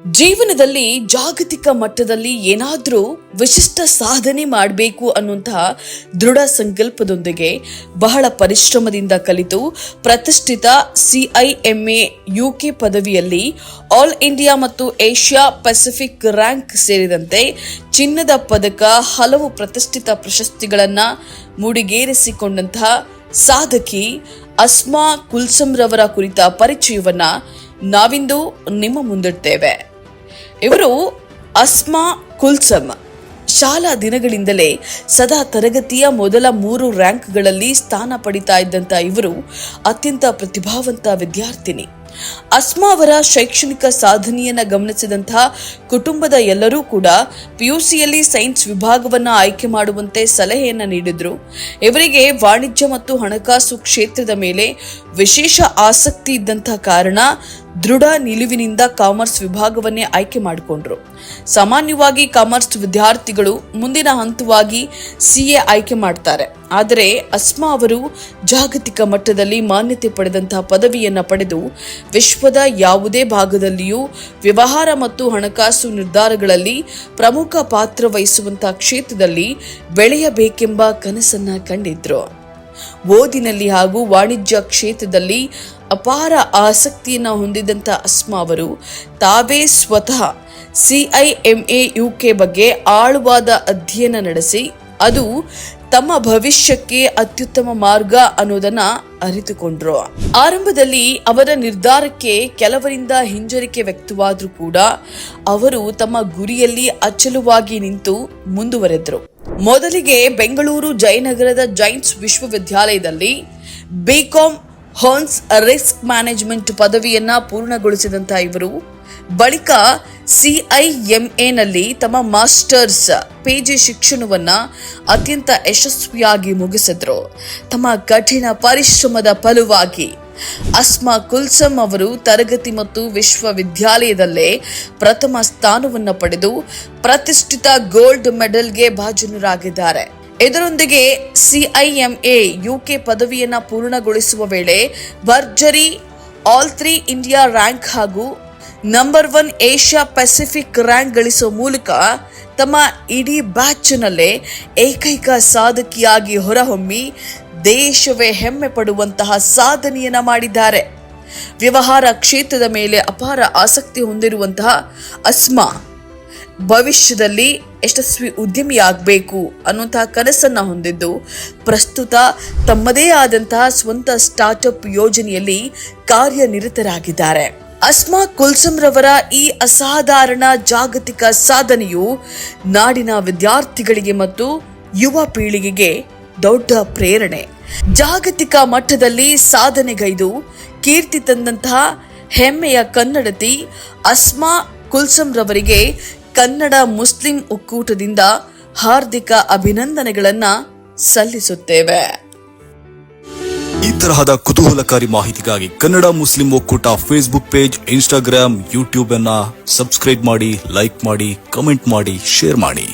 ಜೀವನದಲ್ಲಿ ಜಾಗತಿಕ ಮಟ್ಟದಲ್ಲಿ ಏನಾದರೂ ವಿಶಿಷ್ಟ ಸಾಧನೆ ಮಾಡಬೇಕು ಅನ್ನುವಂತಹ ದೃಢ ಸಂಕಲ್ಪದೊಂದಿಗೆ ಬಹಳ ಪರಿಶ್ರಮದಿಂದ ಕಲಿತು ಪ್ರತಿಷ್ಠಿತ CIMA UK ಪದವಿಯಲ್ಲಿ ಆಲ್ ಇಂಡಿಯಾ ಮತ್ತು ಏಷ್ಯಾ ಪೆಸಿಫಿಕ್ ರ್ಯಾಂಕ್ ಸೇರಿದಂತೆ ಚಿನ್ನದ ಪದಕ, ಹಲವು ಪ್ರತಿಷ್ಠಿತ ಪ್ರಶಸ್ತಿಗಳನ್ನು ಮುಡಿಗೇರಿಸಿಕೊಂಡಂತಹ ಸಾಧಕಿ ಅಸ್ಮಾ ಕುಲ್ಸಮ್ ರವರ ಕುರಿತ ಪರಿಚಯವನ್ನ ನಾವಿಂದು ನಿಮ್ಮ ಮುಂದಿಡ್ತೇವೆ. ಇವರು ಅಸ್ಮಾ ಕುಲ್ಸಮ್ ಶಾಲಾ ದಿನಗಳಿಂದಲೇ ಸದಾ ತರಗತಿಯ ಮೊದಲ 3 ರ್ಯಾಂಕ್ಗಳಲ್ಲಿ ಸ್ಥಾನ ಪಡಿತಾ ಇದ್ದಂಥ ಇವರು ಅತ್ಯಂತ ಪ್ರತಿಭಾವಂತ ವಿದ್ಯಾರ್ಥಿನಿ. ಅಸ್ಮಾ ಅವರ ಶೈಕ್ಷಣಿಕ ಸಾಧನೆಯನ್ನ ಗಮನಿಸಿದಂತಹ ಕುಟುಂಬದ ಎಲ್ಲರೂ ಕೂಡ PUCಯಲ್ಲಿ ಸೈನ್ಸ್ ವಿಭಾಗವನ್ನ ಆಯ್ಕೆ ಮಾಡುವಂತೆ ಸಲಹೆಯನ್ನ ನೀಡಿದ್ರು. ಇವರಿಗೆ ವಾಣಿಜ್ಯ ಮತ್ತು ಹಣಕಾಸು ಕ್ಷೇತ್ರದ ಮೇಲೆ ವಿಶೇಷ ಆಸಕ್ತಿ ಇದ್ದಂತಹ ಕಾರಣ ದೃಢ ನಿಲುವಿನಿಂದ ಕಾಮರ್ಸ್ ವಿಭಾಗವನ್ನೇ ಆಯ್ಕೆ ಮಾಡಿಕೊಂಡ್ರು. ಸಾಮಾನ್ಯವಾಗಿ ಕಾಮರ್ಸ್ ವಿದ್ಯಾರ್ಥಿಗಳು ಮುಂದಿನ ಹಂತವಾಗಿ CA ಆಯ್ಕೆ ಮಾಡ್ತಾರೆ. ಆದರೆ ಅಸ್ಮಾ ಅವರು ಜಾಗತಿಕ ಮಟ್ಟದಲ್ಲಿ ಮಾನ್ಯತೆ ಪಡೆದಂತಹ ಪದವಿಯನ್ನ ಪಡೆದು ವಿಶ್ವದ ಯಾವುದೇ ಭಾಗದಲ್ಲಿಯೂ ವ್ಯವಹಾರ ಮತ್ತು ಹಣಕಾಸು ನಿರ್ಧಾರಗಳಲ್ಲಿ ಪ್ರಮುಖ ಪಾತ್ರ ವಹಿಸುವಂತಹ ಕ್ಷೇತ್ರದಲ್ಲಿ ಬೆಳೆಯಬೇಕೆಂಬ ಕನಸನ್ನ ಕಂಡಿದ್ರು. ಓದಿನಲ್ಲಿ ಹಾಗೂ ವಾಣಿಜ್ಯ ಕ್ಷೇತ್ರದಲ್ಲಿ ಅಪಾರ ಆಸಕ್ತಿಯನ್ನು ಹೊಂದಿದಂಥ ಅಸ್ಮಾ ಅವರು ತಾವೇ ಸ್ವತಃ CIMA UK ಬಗ್ಗೆ ಆಳವಾದ ಅಧ್ಯಯನ ನಡೆಸಿ ಅದು ತಮ್ಮ ಭವಿಷ್ಯಕ್ಕೆ ಅತ್ಯುತ್ತಮ ಮಾರ್ಗ ಅನ್ನೋದನ್ನ ಅರಿತುಕೊಂಡ್ರು. ಆರಂಭದಲ್ಲಿ ಅವರ ನಿರ್ಧಾರಕ್ಕೆ ಕೆಲವರಿಂದ ಹಿಂಜರಿಕೆ ವ್ಯಕ್ತವಾದ್ರೂ ಕೂಡ ಅವರು ತಮ್ಮ ಗುರಿಯಲ್ಲಿ ಅಚಲವಾಗಿ ನಿಂತು ಮುಂದುವರೆದ್ರು. ಮೊದಲಿಗೆ ಬೆಂಗಳೂರು ಜಯನಗರದ ಜೈಂಟ್ಸ್ ವಿಶ್ವವಿದ್ಯಾಲಯದಲ್ಲಿ BCom ಹಾನ್ಸ್ ರಿಸ್ಕ್ ಮ್ಯಾನೇಜ್ಮೆಂಟ್ ಪದವಿಯನ್ನ ಪೂರ್ಣಗೊಳಿಸಿದಂತ ಇವರು ಬಳಿಕ CIMAನಲ್ಲಿ ತಮ್ಮ ಮಾಸ್ಟರ್ಸ್ PG ಶಿಕ್ಷಣವನ್ನ ಅತ್ಯಂತ ಯಶಸ್ವಿಯಾಗಿ ಮುಗಿಸಿದ್ರು. ತಮ್ಮ ಕಠಿಣ ಪರಿಶ್ರಮದ ಫಲವಾಗಿ ಅಸ್ಮಾ ಕುಲ್ಸಮ್ ಅವರು ತರಗತಿ ಮತ್ತು ವಿಶ್ವವಿದ್ಯಾಲಯದಲ್ಲೇ ಪ್ರಥಮ ಸ್ಥಾನವನ್ನು ಪಡೆದು ಪ್ರತಿಷ್ಠಿತ ಗೋಲ್ಡ್ ಮೆಡಲ್ಗೆ ಭಾಜನರಾಗಿದ್ದಾರೆ. ಇದರೊಂದಿಗೆ CIMA UK ಪದವಿಯನ್ನ ಪೂರ್ಣಗೊಳಿಸುವ ವೇಳೆ ಭರ್ಜರಿ ಆಲ್ 3 ಇಂಡಿಯಾ ರ್ಯಾಂಕ್ ಹಾಗೂ ನಂಬರ್ 1 ಏಷ್ಯಾ ಪೆಸಿಫಿಕ್ ರ್ಯಾಂಕ್ ಗಳಿಸುವ ಮೂಲಕ ತಮ್ಮ ಇಡೀ ಬ್ಯಾಚ್ನಲ್ಲೇ ಏಕೈಕ ಸಾಧಕಿಯಾಗಿ ಹೊರಹೊಮ್ಮಿ ದೇಶವೇ ಹೆಮ್ಮೆ ಪಡುವಂತಹ ಸಾಧನೆಯನ್ನ ಮಾಡಿದ್ದಾರೆ. ವ್ಯವಹಾರ ಕ್ಷೇತ್ರದ ಮೇಲೆ ಅಪಾರ ಆಸಕ್ತಿ ಹೊಂದಿರುವಂತಹ ಅಸ್ಮಾ ಭವಿಷ್ಯದಲ್ಲಿ ಯಶಸ್ವಿ ಉದ್ಯಮಿಯಾಗಬೇಕು ಅನ್ನುವಂತಹ ಕನಸನ್ನ ಹೊಂದಿದ್ದು ಪ್ರಸ್ತುತ ತಮ್ಮದೇ ಆದಂತಹ ಸ್ವಂತ ಸ್ಟಾರ್ಟ್ಅಪ್ ಯೋಜನೆಯಲ್ಲಿ ಕಾರ್ಯನಿರತರಾಗಿದ್ದಾರೆ. ಅಸ್ಮಾ ಕುಲ್ಸಮ್ ರವರ ಈ ಅಸಾಧಾರಣ ಜಾಗತಿಕ ಸಾಧನೆಯು ನಾಡಿನ ವಿದ್ಯಾರ್ಥಿಗಳಿಗೆ ಮತ್ತು ಯುವ ಪೀಳಿಗೆಗೆ ದೊಡ್ಡ ಪ್ರೇರಣೆ. ಜಾಗತಿಕ ಮಟ್ಟದಲ್ಲಿ ಸಾಧನೆಗೈದು ಕೀರ್ತಿ ತಂದಂತಹ ಹೆಮ್ಮೆಯ ಕನ್ನಡತಿ ಅಸ್ಮಾ ಕುಲ್ಸಮ್ ರವರಿಗೆ ಕನ್ನಡ ಮುಸ್ಲಿಂ ಒಕ್ಕೂಟದಿಂದ ಹಾರ್ದಿಕ ಅಭಿನಂದನೆಗಳನ್ನ ಸಲ್ಲಿಸುತ್ತೇವೆ. ಈ ತರಹದ ಕುತೂಹಲಕಾರಿ ಮಾಹಿತಿಗಾಗಿ ಕನ್ನಡ ಮುಸ್ಲಿಂ ಒಕ್ಕೂಟ ಫೇಸ್ಬುಕ್ ಪೇಜ್, ಇನ್ಸ್ಟಾಗ್ರಾಮ್, ಯೂಟ್ಯೂಬ್ ಅನ್ನ ಸಬ್ಸ್ಕ್ರೈಬ್ ಮಾಡಿ, ಲೈಕ್ ಮಾಡಿ, ಕಮೆಂಟ್ ಮಾಡಿ, ಶೇರ್ ಮಾಡಿ.